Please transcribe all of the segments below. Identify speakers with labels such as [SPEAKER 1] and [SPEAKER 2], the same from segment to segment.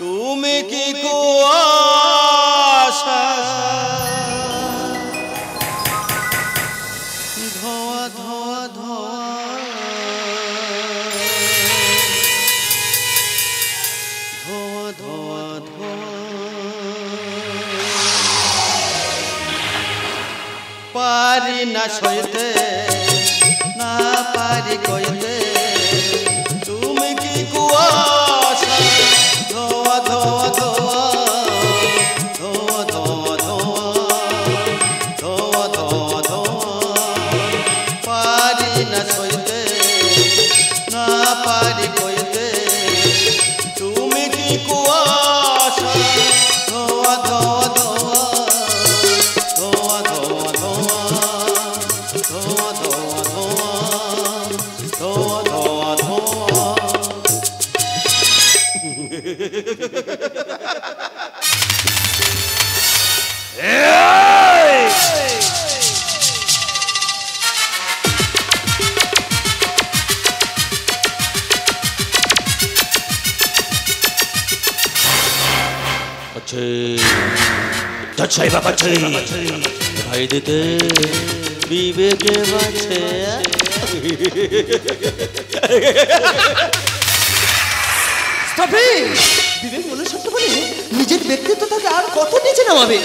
[SPEAKER 1] তুমি কি কুয়াশা ধোয়া ধোয়া ধোয়া ধোয়া ধোয়া ধোয়া পারি না সইতে না পারি কইতে তুমি কি কুয়াশা ধোয়া ধোয়া ধোয়া ধোয়া ধোয়া ধোয়া ধোয়া ধোয়া পারি না সইতে না পারি কইতে তুমি কি কুয়াশা ধোয়া ধোয়া ধোয়া ধোয়া ধোয়া ধোয়া ধোয়া ধোয়া ধোয়া ধোয়া ধোয়া ভাই দিতে বিবেকে বাছে
[SPEAKER 2] বিবেক মনে সত্য বলে নিজের ব্যক্তিত্বটাকে আর কত নিচে নামাবে?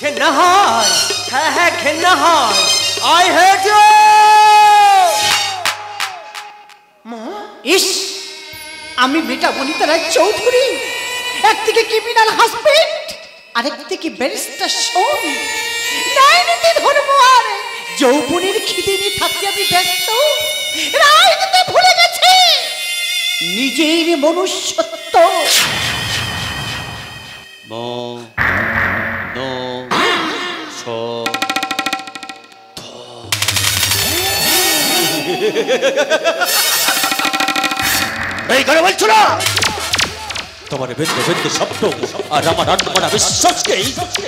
[SPEAKER 2] ঘেন্না হয়, হ্যাঁ হ্যাঁ ঘেন্না হয়। আই হেট ইউ মা। ইস, আমি মেটা বনিতা রায় চৌধুরী, একদিকে ক্রিমিনাল হাজবেন্ড আরেকদিকে ব্যারিস্টার শোন, নাইনিতে ধর্ম আর যৌবনের খিদে নিয়ে থাকতে আমি ব্যস্ত। রাজনীতি ভুলে গেছে নিজের মনুষ্যত্ব।
[SPEAKER 1] এই করে বলছো না তোমার বিন্দু বিন্দু শব্দ আর আমার আত্মা বিশ্বাসকে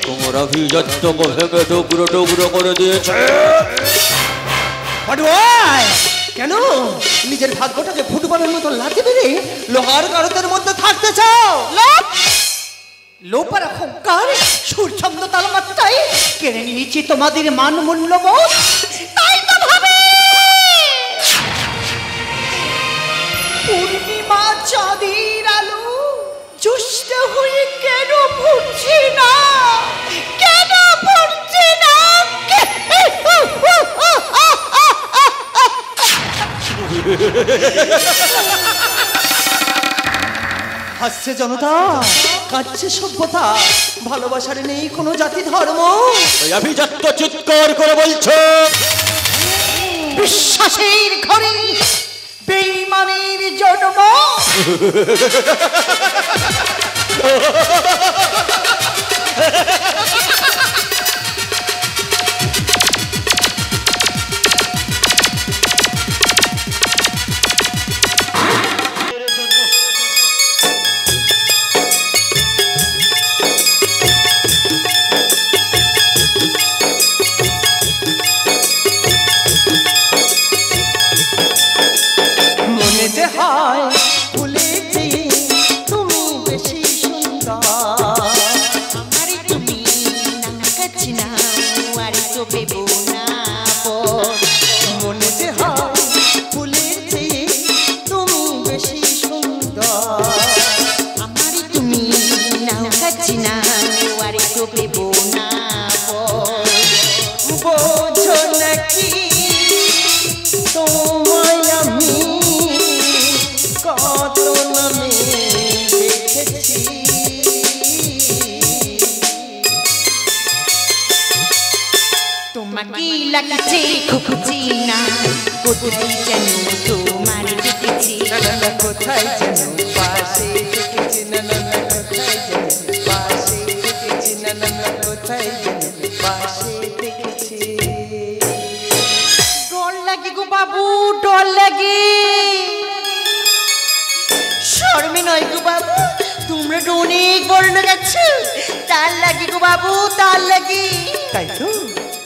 [SPEAKER 1] তোমার অভিযত্ন ভেঙে টুকরো টুকরো করে দিয়েছে।
[SPEAKER 2] কেন নিজের ভাগ্যটাকে ফুটবলের মতো লাথি মেরে লোহার গারদের মধ্যে থাকতে চাও? লোপার অহংকার সূর্যন্দ তালমাত্রায় কেড়ে নিয়েছি তোমাদের মান মূল্যবোধ। তাই তো ভাবে পূর্ণিমা চাঁদের আলো জুষ্ট হয়ে কেন ফুটছে না, কেন ফুটছে না? হাসছে জনতা, কাঁদছে সভ্যতা, ভালোবাসার নেই কোনো জাতি ধর্ম।
[SPEAKER 1] অভিজাত্য চিৎকার করে বলছো
[SPEAKER 2] বিশ্বাসের ঘরে বেঈমানের জন্ম।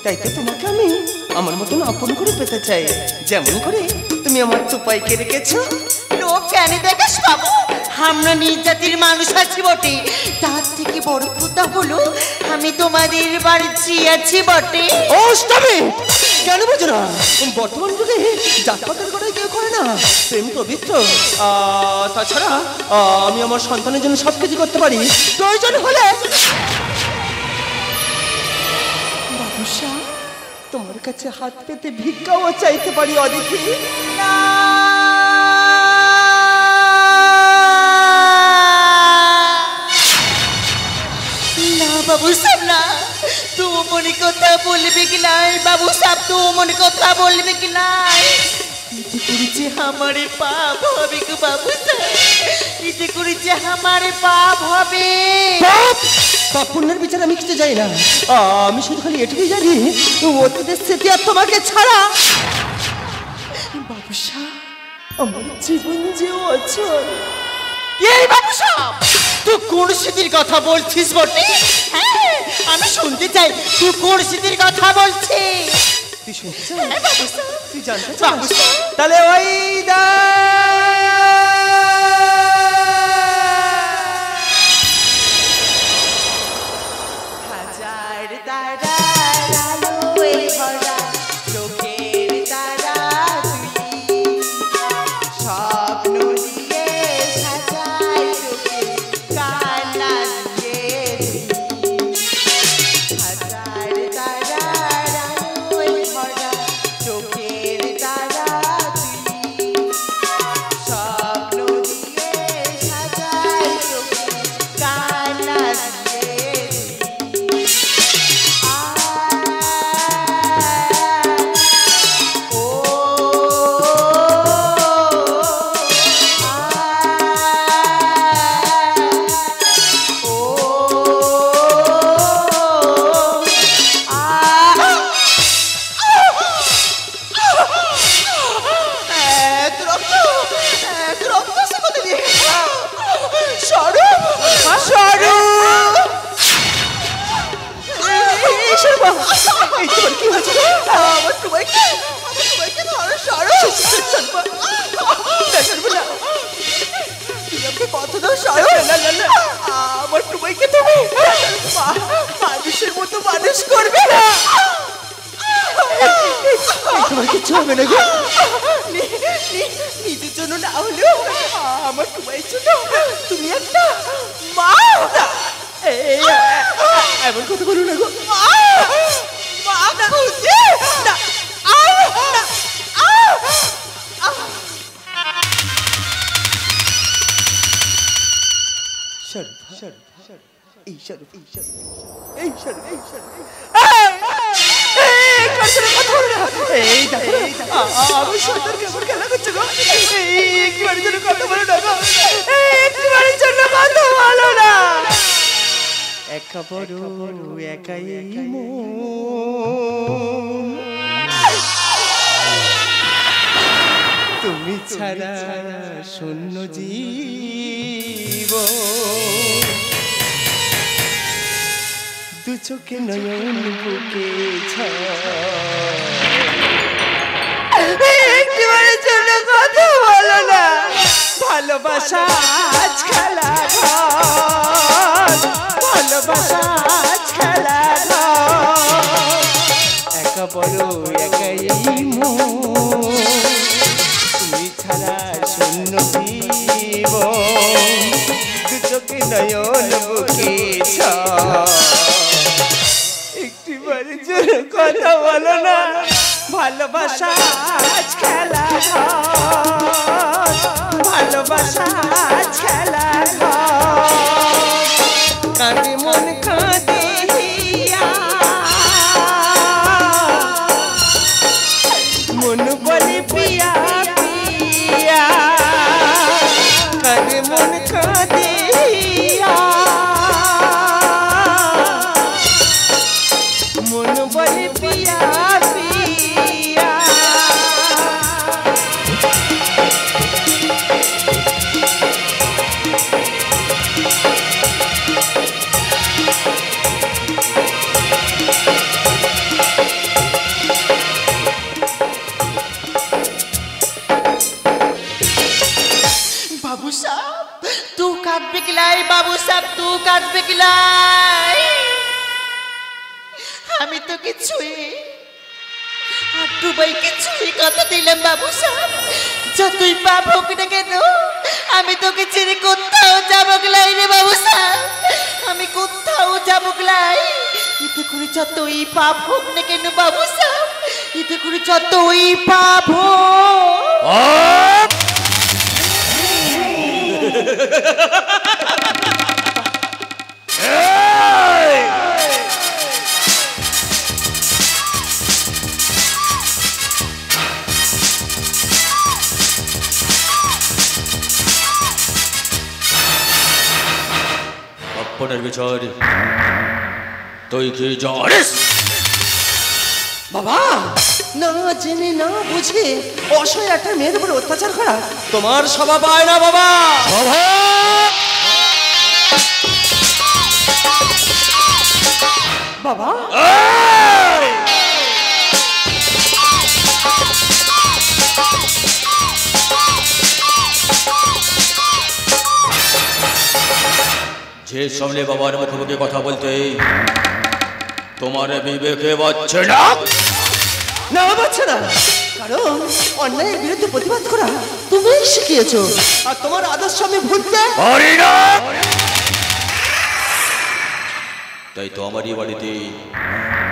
[SPEAKER 2] তাই তো তোমাকে আমি আমার মতন আপন করে পেতে চাই, যেমন করে তুমি আমার চুপাইকে রেখেছো। লোক কেন দেখাস বাবু,
[SPEAKER 3] আমরা নিজ জাতির মানুষ আছি বটে, তার থেকে বড় কথা হলো আমি তোমাদের বাড়ি আছি বটে।
[SPEAKER 2] ও স্টপে, কেন বুঝো না বর্তমান যুগে জাতপাতের কথা কেউ করে না, প্রেম পবিত্র। তাছাড়া আমি আমার সন্তানের জন্য সব কিছু করতে পারি, প্রয়োজন হলে বাবুসা তোমার কাছে হাত পেতে ভিক্ষাও চাইতে পারি অদিতি।
[SPEAKER 3] না বাবু সাহেব না, তু মনে কথা বলবে কি নাই? বাবু সাহেব তু মনে কথা বলবে কি নাই? ইতে করেছে আমারে পাপ হবে গো বাবু সাহেব, ইতে করেছে আমারে পাপ হবে।
[SPEAKER 2] পাপ পুণ্যের বিচার আমি কিছু জানি না, আমি শুধু খালি এটুকুই জানি অতীতের স্মৃতি আর তোমাকে ছাড়া বাবুসা আমার জীবন যে অচল।
[SPEAKER 3] এই বাবু সাহেব তুই কোন স্মৃতির কথা বলছিস বটে? হ্যাঁ আমি শুনতে চাই তুই কোন স্মৃতির কথা বলছিস।
[SPEAKER 2] তুই শুনতে চাস? তুই জানতে চাস? তাহলে ওই
[SPEAKER 3] হাজার তারার আলোয় ভরা চোখের তারা তুই, স্বপ্ন দিয়ে সাজাই তোকে কান্না দিয়ে তুই। হাজার তারার আলোয় ভরা চোখের তারা তুই, স্বপ্ন দিয়ে সাজাই তোকে কান্না দিয়ে মানুষের মতো মানুষ করবে না।
[SPEAKER 2] তোমার কিচ্ছু হবে না গো,
[SPEAKER 3] নিজের জন্য না হলেও আমার তোমার জন্য তুমি একটা মা।
[SPEAKER 2] এমন কথা বলো না গো।
[SPEAKER 3] মা না খুঁজে না।
[SPEAKER 2] আমি সন্তান কেমন খেলা করছে গো, একটিবারের জন্য কথা বলো না গো, একটিবারের জন্য কথা বলো না। একা বড় একাই তুমি ছাড়া শূন্য জীব, দু চোখে নয়ন বুকে একটিবারের জন্য কথা বলো না। ভালোবাসা আজ খেলা ঘর, ভালোবাসা আজ খেলা ঘর, একা বড় একাই তুমি ছাড়া শূন্য জীব, দু চোখে নয়ন বুকে একটিবারের জন্য কথা বলো না। ভালোবাসা আজ খেলা ঘর, ভালোবাসা আজ খেলা ঘর, কাঁদে মন কাঁদে মন বলে পিয়া পিয়া, কাঁদে মন কাঁদে মন বলে পিয়া পিয়া।
[SPEAKER 3] কিলাই বাবু সাহেব তু কাটবে কিলাই আমি তো কিছুই আর দুবাই কিছুই কথা দিলাম বাবু সাহেব যতই পাপ হোক না কেন আমি তোকে ছেড়ে কোথাও যাবো গলাই রে বাবু সাহেব আমি কোথাও যাবো গলাই এতে করে যতই পাপ হোক না কেন বাবু সাহেব এতে করে যতই পাপ হোক
[SPEAKER 1] আপনার বিচার তুই কি জানিস?
[SPEAKER 2] বাবা না জেনে না বুঝে অসহায় একটা মেয়ের উপর অত্যাচার করা তোমার স্বভাব পায় না বাবা। বাবা
[SPEAKER 1] যে সামনে বাবার মুখোমুখি কথা বলতে তোমার বিবেকে বাজছে না?
[SPEAKER 2] না বাচ্চা না, কারণ অন্যায়ের বিরুদ্ধে প্রতিবাদ করা তুমি শিখিয়েছো আর তোমার আদর্শ আমি ভুলতে
[SPEAKER 1] পারি না। তাই তো আমারই বাড়িতে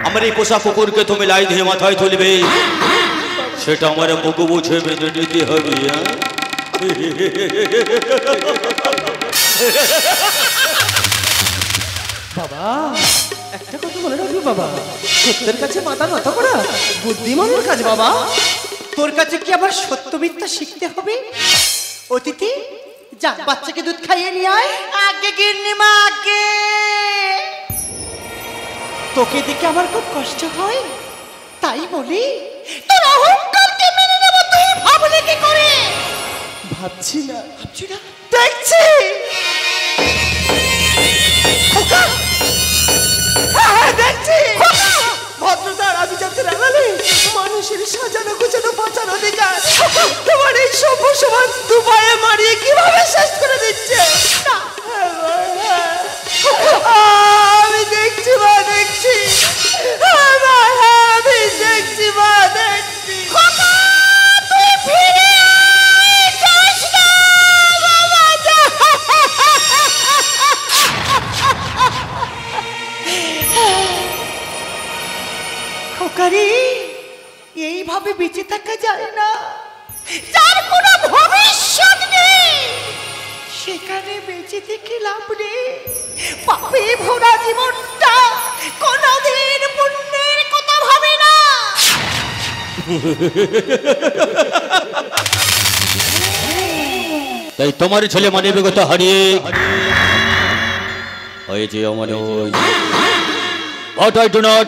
[SPEAKER 1] আমার এই পোষা কুকুরকে তুমি লাই দিয়ে মাথায় তুলবে, সেটা আমার মুখ বুঝে বেঁধে নিতে হবে।
[SPEAKER 2] বাবা একটা কথা মনে রাখবি বাবা, সত্যের কাছে মাথা নত করা বুদ্ধিমানের কাজ বাবা।
[SPEAKER 3] তোর কাছে কি আবার সত্য মিথ্যা শিখতে হবে? অতিথি যা বাচ্চাকে দুধ খাইয়ে নিয়ে আয়। আগে গিন্নিমা আগে। তোকে দেখে আমার খুব কষ্ট হয়, তাই বলি তোর অহংকারকে মেনে নেব তুই ভাবলে কি করে?
[SPEAKER 2] ভাবছি না
[SPEAKER 3] দেখছি দেখছি
[SPEAKER 2] ভদ্রতার আভিজাত্যের আড়ালে মানুষের সাজানো গুছানো বাঁচার অধিকার তোমার এই সভ্য সমাজ দুপায়ে মারিয়ে কিভাবে শেষ করে দিচ্ছে। আমি দেখছি মা, দেখছি আমি দেখছি মা, দেখছি।
[SPEAKER 3] তুই ফিরে আয়, যাস না বাবা, যা। খোকারি এইভাবে বেঁচে থাকা যায় না, যার কোনো ভবিষ্যৎ নেই সেখানে বেঁচে থেকে লাভ নেই। পাপে ভরা জীবনটা কোনদিন পুণ্যের কথা ভাবে না।
[SPEAKER 1] তাই তোমার ছেলে মানবিকতা হারিয়ে হয়েছে অমানুষ। But I do not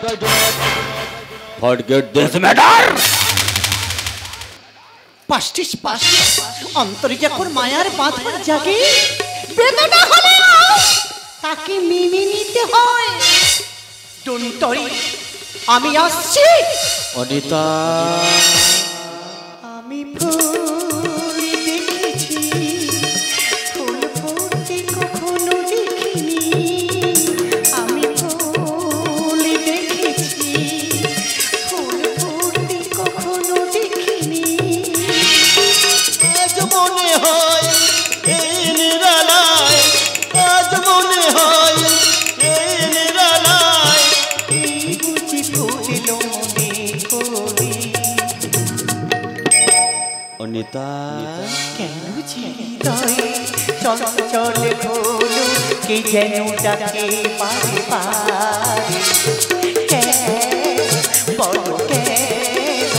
[SPEAKER 1] forget this matter.
[SPEAKER 3] পাষ্টিস পাষ্টিস অন্তরে যখন মায়ার বাঁধন জাগে, বেদনা হলে তাকে মেনে নিতে হয়। টুনটরি আমি আসছি।
[SPEAKER 1] অনিতা
[SPEAKER 3] আমি ফুল দেখেছি, ফুল ফুটতে কখনো দেখিনি। আমি ফুল দেখেছি, ফুল ফুটতে কখনো দেখিনি।
[SPEAKER 2] আজ মনে হয় এই নিরালায়, আজ মনে হয় এই নিরালায়
[SPEAKER 3] এই বুঝি ফুটিল মনে করে।
[SPEAKER 1] অনিতা
[SPEAKER 3] কেন যে হৃদয়ে চঞ্চল হলো কে যেন ডাকে পারে পারে। বলো কেন,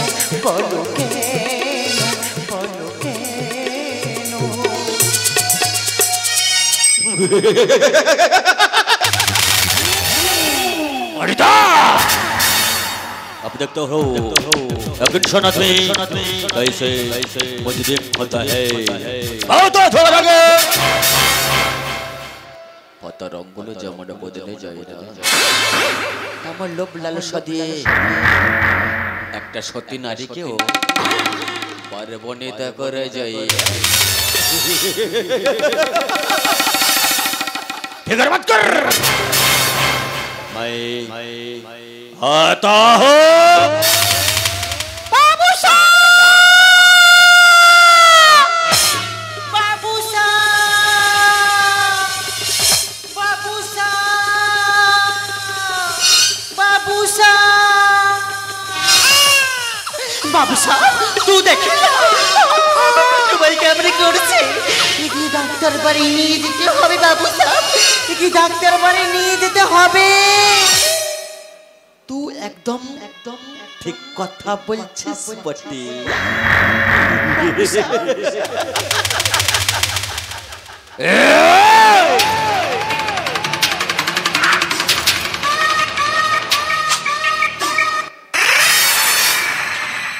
[SPEAKER 3] বলো কেন, বলো কেন।
[SPEAKER 1] অনিতা अब देखते हो एक इंसान आदमी कैसे मुजरिम होता है। बहुत थोड़ा लगे पता रंगुलो যেমন বদলে যায় না, আমার লোভ লালসা দিয়ে একটা সতী নারীকেও পারবনিতা করে যায়। फिकर मत कर। मैं आता हूँ।
[SPEAKER 3] बाबू साहब, बाबू साहब, बाबू साहब, बाबू साहब, बाबू साहब, तू দেখে তোমার কেমন করছে? কি ডাক্তার বাড়ি নিয়ে যেতে হবে বাবু সাহেব, কি ডাক্তার বাড়ি নিয়ে যেতে হবে।
[SPEAKER 2] তুই একদম ঠিক কথা বলছিস বটে।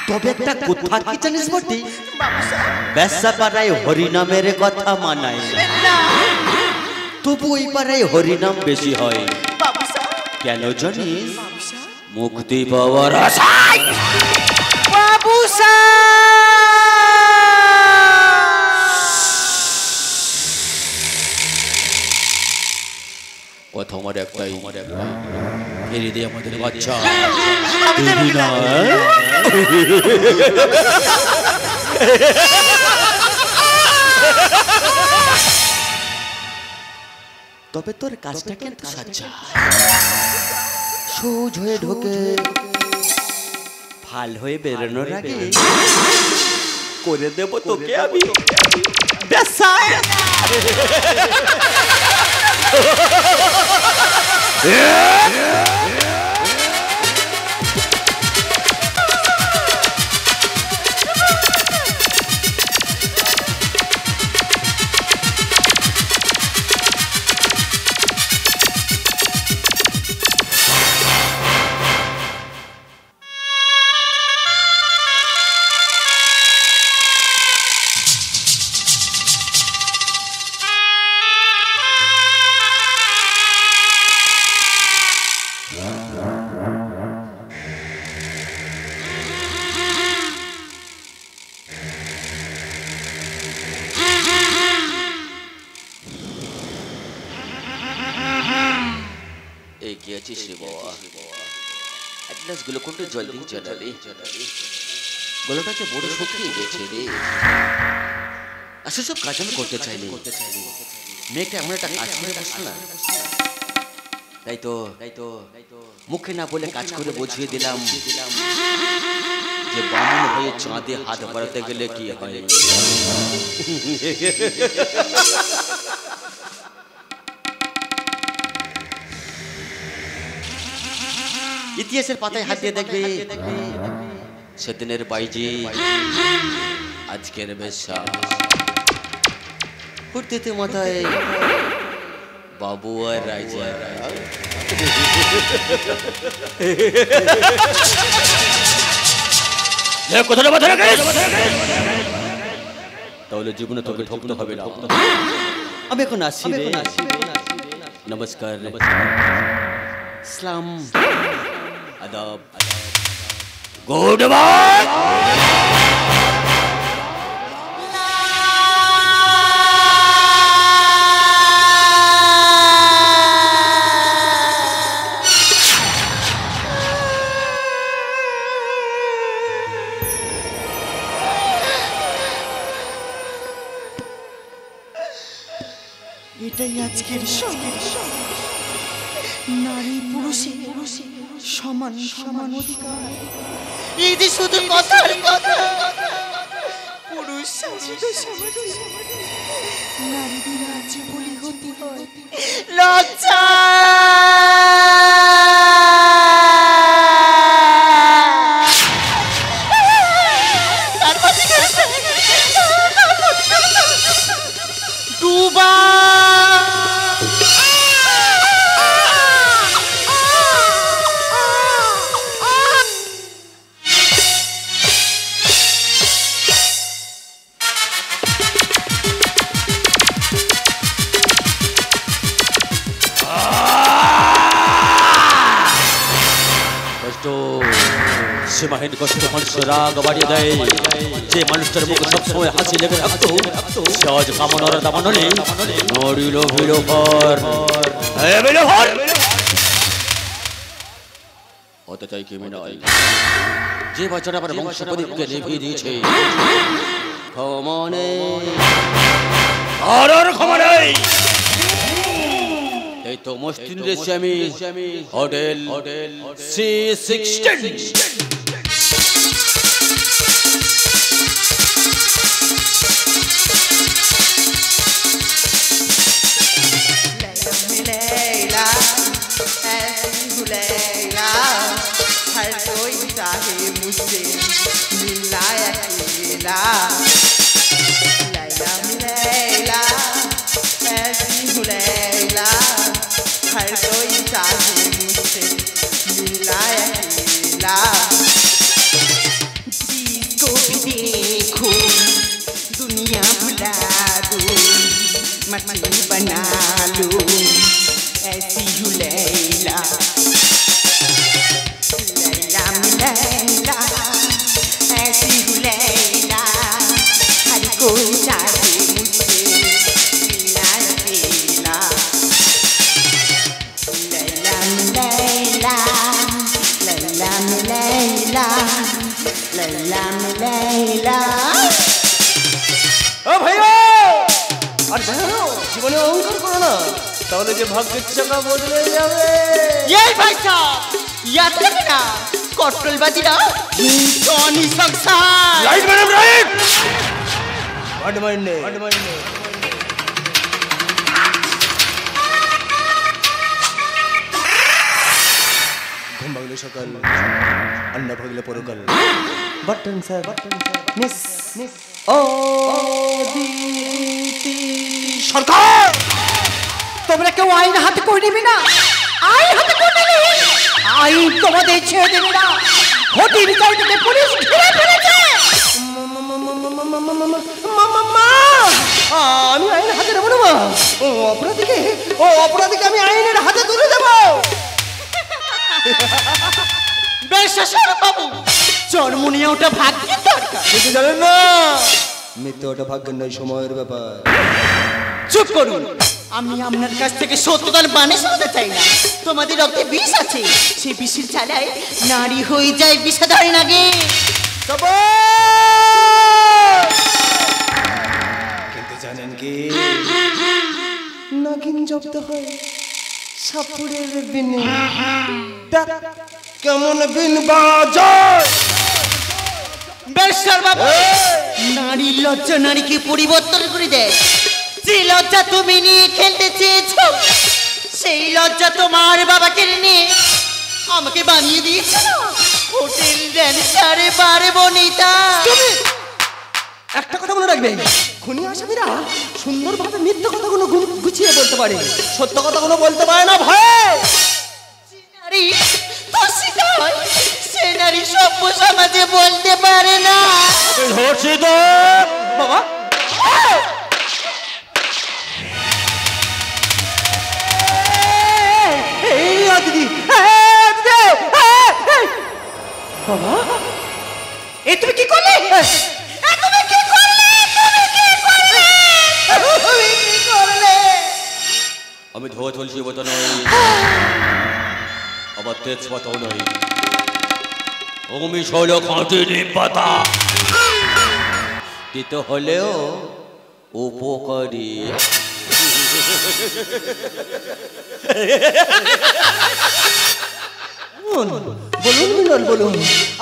[SPEAKER 2] তবে একটা কথা কি জানিস বটে? ব্যবসা পাড়ায় হরিনামের কথা মানায়, তবু ওই পাড়ায় হরিনাম বেশি হয়। কেন জানিস? মুক্তি পাওয়ার আশায়।
[SPEAKER 3] বাবু
[SPEAKER 1] কথা আমার একটাই, ফিরে দে আমাদের বাচ্চা।
[SPEAKER 2] তবে তোর কাজটা কিন্তু সাচ্চা, সোজ হয়ে ঢোকে ভাল হয়ে বেরোনোর আগে করে দেব তোকে আমি বেসায়।
[SPEAKER 1] গিয়েছিস রে বাবা, এক গ্লাস গ্লুকন্ড জল দিয়ে জানালে গলাটাকে বড় শুকিয়ে গেছে রে। আসলে সব কাজ আমি করতে চাইনি, মেয়েটা এমন একটা কাজ করে বসলো না, তাই তো মুখে না বলে কাজ করে বুঝিয়ে দিলাম যে বামন হয়ে চাঁদে হাত বাড়াতে গেলে কি হয়। ইতিহাসের পাতায় হাত দিয়ে দেখবে সেদিনের বাইজি আজকের বেশ্যা, ফুর্তিতে মাথায় বাবু আর রাজা। কথাটা মাথায় রাখিস, তাহলে জীবনে তোকে ঠকতে হবে না।
[SPEAKER 2] আমি এখন আসি রে।
[SPEAKER 1] নমস্কার, সালাম, আদাব, গুড মর্নিং।
[SPEAKER 3] এটাই আজকের নারী পুরুষে সমান সমান অধিকার। এই যে শুধু কথার কথা, পুরুষ শাসিত সমাজে নারীদের রাজ্যে বলি হতে হয় লজ্জা। ডুবা
[SPEAKER 1] সীমাহীন কষ্ট মানুষের রাগ বাড়িয়ে দেয়। যে মানুষটার মুখে সবসময় হাসি লেগে থাকতো, সে আজ কামনার দামানলে নড়িল ভিড় পর। হতে চাই কি নয় যে বাচ্চাটা আমার বংশ প্রদীপকে নিভিয়ে দিয়েছে ক্ষমা নেই আর ক্ষমা নেই এই তো মস্তিন দেশে আমি হোটেল C16
[SPEAKER 3] हर कोई चाहे मुझसे मिलना अकेला लैला लैला ऐसी हूँ लैला हर कोई चाहे मुझसे मिलना अकेला जिसको भी देखूं दुनिया भुला दूं मछली बना लूं ऐसी हूँ लैला लैला ऐसी हूँ लैला हर कोई चाहे मुझसे मिलना अकेला लैला लैला लैला लैला लैला लैला
[SPEAKER 2] ও ভাইয়া আর জানো জীবনে অহংকার করো না তাহলে যে ভাগ্যের চাকা বদলে যাবে
[SPEAKER 3] এই ভাইসা याद रखना কট্টলবাদীরা হিংসনি সংসার
[SPEAKER 2] রাইট ম্যাডাম রাইট হট মাইন্ডে ঘুম ভাগলে সকাল আন্না ভাগলে পরকাল বাটন স্যার মিস ও দিতি
[SPEAKER 3] সরকার তোমরা কেউ আইন হাতে করে নেবে না আইন হাতে করে নেবে আইন তোমাদের ছেড়ে দেবে না হোটেল চাইতে পুলিশ ঘিরে ফেলেছে
[SPEAKER 2] আমি আইন হাতে নেবো না ও অপরাধীকে আমি আইনের হাতে তুলে দেবো
[SPEAKER 3] বেশেষর বাবু জন্ম নিয়ে ওটা ভাগ্যের দরকার
[SPEAKER 2] কিন্তু জানেন না মৃত্যু ওটা ভাগ্যের নয় সময়ের ব্যাপার
[SPEAKER 3] চুপ করুন আমি আপনার কাছ থেকে সত্যতার বাণী শুনতে চাই না তোমাদের রক্তে বিষ আছে সেই বিষের জ্বালায় নারী হয়ে যায় বিষাধারী নাগে
[SPEAKER 2] কিন্তু জানেন কি নাগিন জব্দ হয় সাপুরের বিনে কেমন বিন বাজায়
[SPEAKER 3] বেশার বাবু নারী লজ্জা নারীকে পরিবর্তন করে দেয় যে লজ্জা তুমি নিয়ে খেলতে চেয়েছো সেই লজ্জা তোমার বাবাকে নিয়ে আমাকে বানিয়ে দিয়েছো হোটেল ড্যান্সারে পারবো নিতা
[SPEAKER 2] একটা কথা মনে রাখবে খুনি আসামিরা সুন্দরভাবে মিথ্যা কথাগুলো গুছিয়ে বলতে পারে সত্য কথাগুলো বলতে পারে না ভয়
[SPEAKER 3] নারী ধর্ষিত হয় সে নারী সভ্য সমাজে বলতে পারে না
[SPEAKER 2] ধর্ষিত বাবা দিদি বাবা
[SPEAKER 3] এ তুমি কি করলে
[SPEAKER 1] আমি ধোয়া তুলসী মতো নই আবার তেজপাতাও নই আমি শৈল খাঁটি নিম পাতা দিতে হলেও উপকারী
[SPEAKER 2] বলুন মিলন বলুন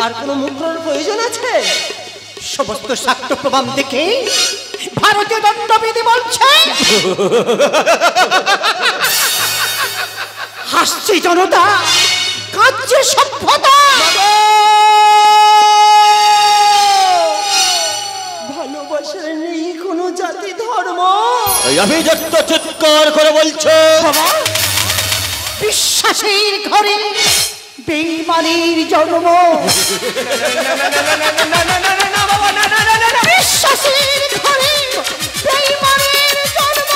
[SPEAKER 2] আর কোনো মুদ্রার প্রয়োজন আছে
[SPEAKER 3] সমস্ত সাক্ষ্য প্রমাণ দেখে ভারতীয় দণ্ডবিধি বলছে হাসছে জনতা কাঁদছে সভ্যতা
[SPEAKER 2] ভালোবাসার নেই কোনো জাতি ধর্ম
[SPEAKER 1] আমি যত চিৎকার করে বলছো
[SPEAKER 3] বিশ্বাসের ঘরে বেঈমানের জন্ম বিশ্বাসের ঘরে বেঈমানের জন্ম